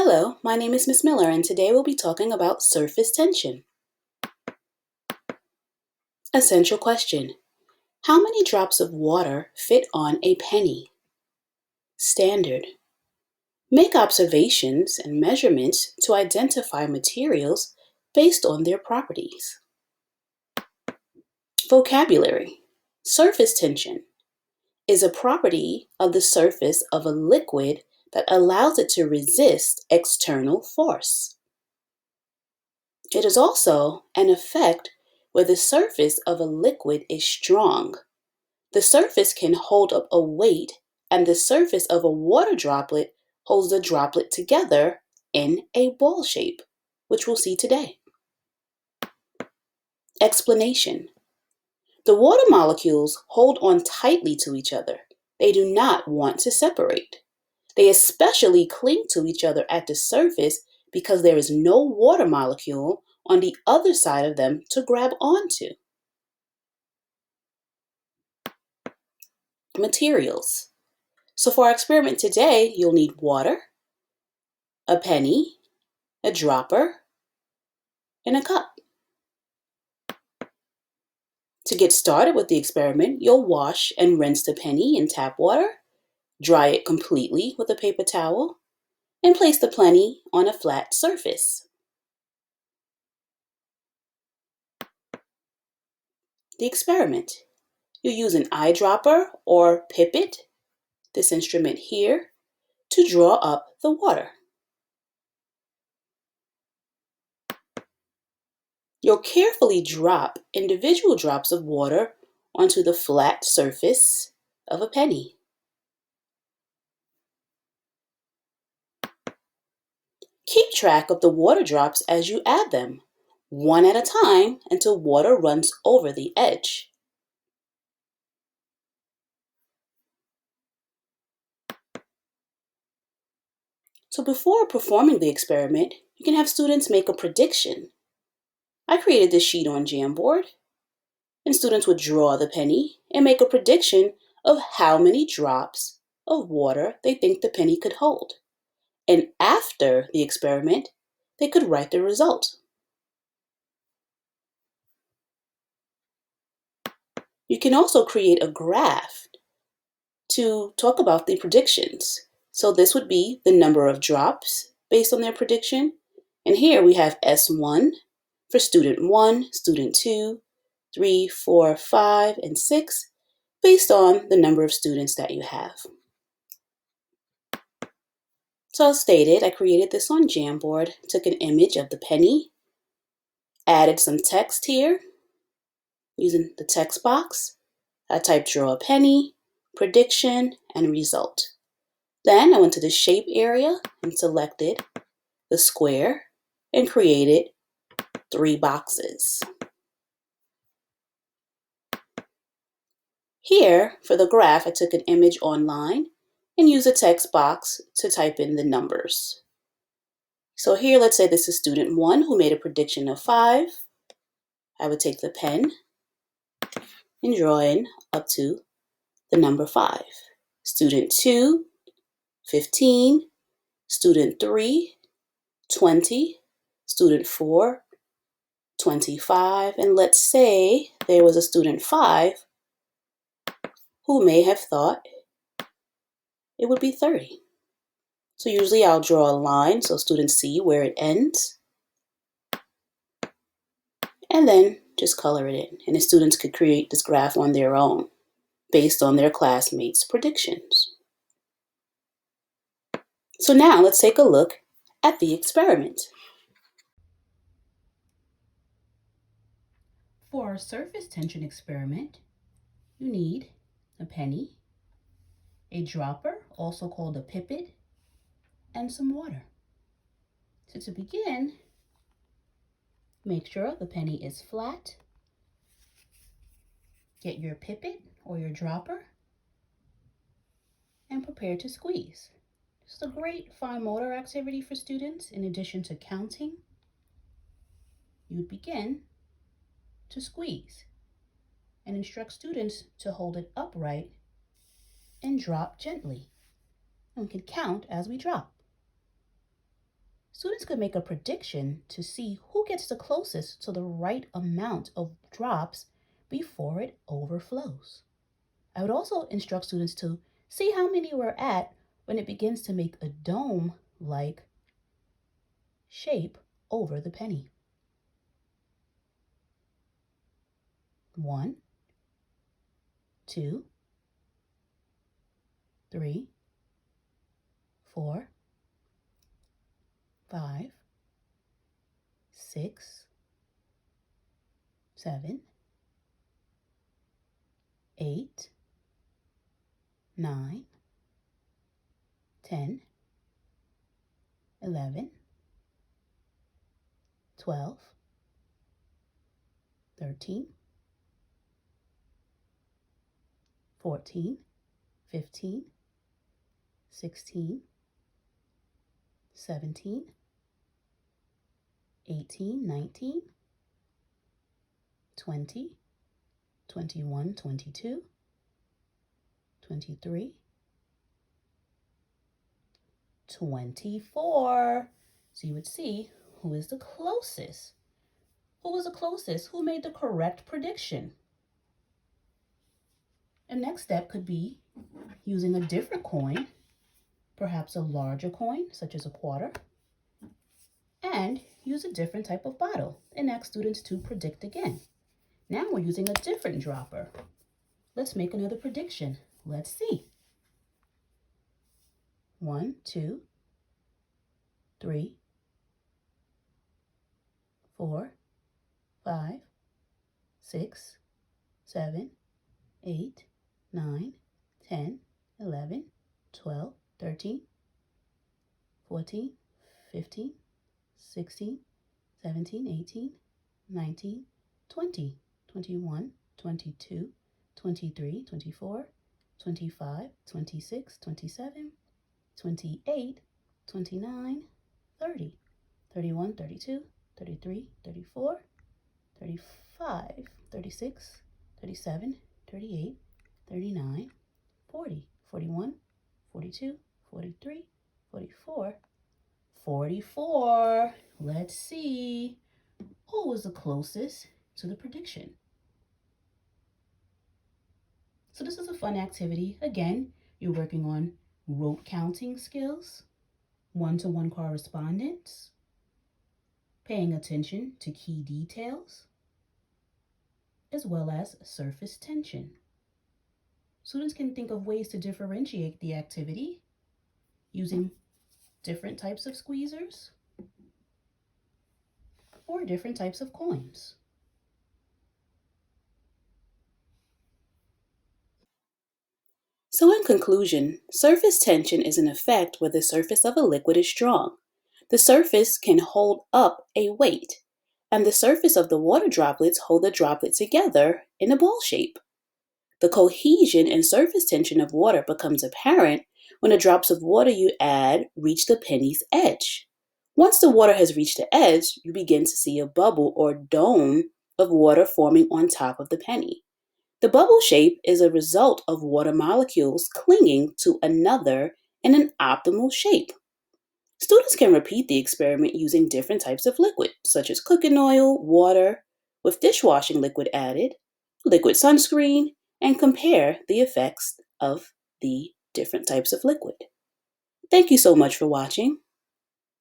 Hello, my name is Miss Miller, and today we'll be talking about surface tension. Essential question. How many drops of water fit on a penny? Standard. Make observations and measurements to identify materials based on their properties. Vocabulary. Surface tension is a property of the surface of a liquid that allows it to resist external force. It is also an effect where the surface of a liquid is strong. The surface can hold up a weight, and the surface of a water droplet holds the droplet together in a ball shape, which we'll see today. Explanation. The water molecules hold on tightly to each other. They do not want to separate. They especially cling to each other at the surface because there is no water molecule on the other side of them to grab onto. Materials. So for our experiment today, you'll need water, a penny, a dropper, and a cup. To get started with the experiment, you'll wash and rinse the penny in tap water, dry it completely with a paper towel, and place the penny on a flat surface. The experiment. You use an eyedropper or pipette, this instrument here, to draw up the water. You'll carefully drop individual drops of water onto the flat surface of a penny. Keep track of the water drops as you add them, one at a time until water runs over the edge. So before performing the experiment, you can have students make a prediction. I created this sheet on Jamboard, and students would draw the penny and make a prediction of how many drops of water they think the penny could hold. And after the experiment, they could write the result. You can also create a graph to talk about the predictions. So this would be the number of drops based on their prediction. And here we have S1 for student 1, student 2, 3, 4, 5, and 6, based on the number of students that you have. So as stated, I created this on Jamboard, took an image of the penny, added some text here using the text box. I typed draw a penny, prediction, and result. Then I went to the shape area and selected the square and created 3 boxes. Here, for the graph, I took an image online and used a text box to type in the numbers. So here, let's say this is student 1 who made a prediction of 5. I would take the pen and draw in up to the number 5. Student 2, 15. Student 3, 20. Student 4, 25. And let's say there was a student 5 who may have thought it would be 30. So usually I'll draw a line so students see where it ends, and then just color it in. And the students could create this graph on their own based on their classmates' predictions. So now let's take a look at the experiment. For our surface tension experiment, you need a penny, a dropper, also called a pipette, and some water. So to begin, make sure the penny is flat. Get your pipette or your dropper and prepare to squeeze. This is a great fine motor activity for students. In addition to counting, you would begin to squeeze and instruct students to hold it upright and drop gently. And we can count as we drop. Students could make a prediction to see who gets the closest to the right amount of drops before it overflows. I would also instruct students to see how many we're at when it begins to make a dome-like shape over the penny. 1, 2, 3, 4, 5, 6, 7, 8, 9, 10, 11, 12, 13, 14, 15, 16, 17, 18, 19, 20, 21, 22, 23, 24. So you would see who is the closest. Who was the closest? Who made the correct prediction? A next step could be using a different coin, perhaps a larger coin, such as a quarter, and use a different type of bottle and ask students to predict again. Now we're using a different dropper. Let's make another prediction. Let's see. 1, 2, 3, 4, 5, 6, 7, 8, 9, 10, 11, 12, 13, 14, 15, 16, 17, 18, 19, 20, 21, 22, 23, 24, 25, 26, 27, 28, 29, 30, 31, 32, 33, 34, 35, 36, 37, 38, 39, 40, 41, 42, 43, 44, 44. Let's see who was the closest to the prediction. So this is a fun activity. Again, you're working on rote counting skills, one-to-one correspondence, paying attention to key details, as well as surface tension. Students can think of ways to differentiate the activity using different types of squeezers or different types of coins. So in conclusion, surface tension is an effect where the surface of a liquid is strong. The surface can hold up a weight, and the surface of the water droplets hold the droplet together in a ball shape. The cohesion and surface tension of water becomes apparent when the drops of water you add reach the penny's edge. Once the water has reached the edge, you begin to see a bubble or dome of water forming on top of the penny. The bubble shape is a result of water molecules clinging to another in an optimal shape. Students can repeat the experiment using different types of liquid, such as cooking oil, water, with dishwashing liquid added, liquid sunscreen, and compare the effects of the different types of liquid. Thank you so much for watching.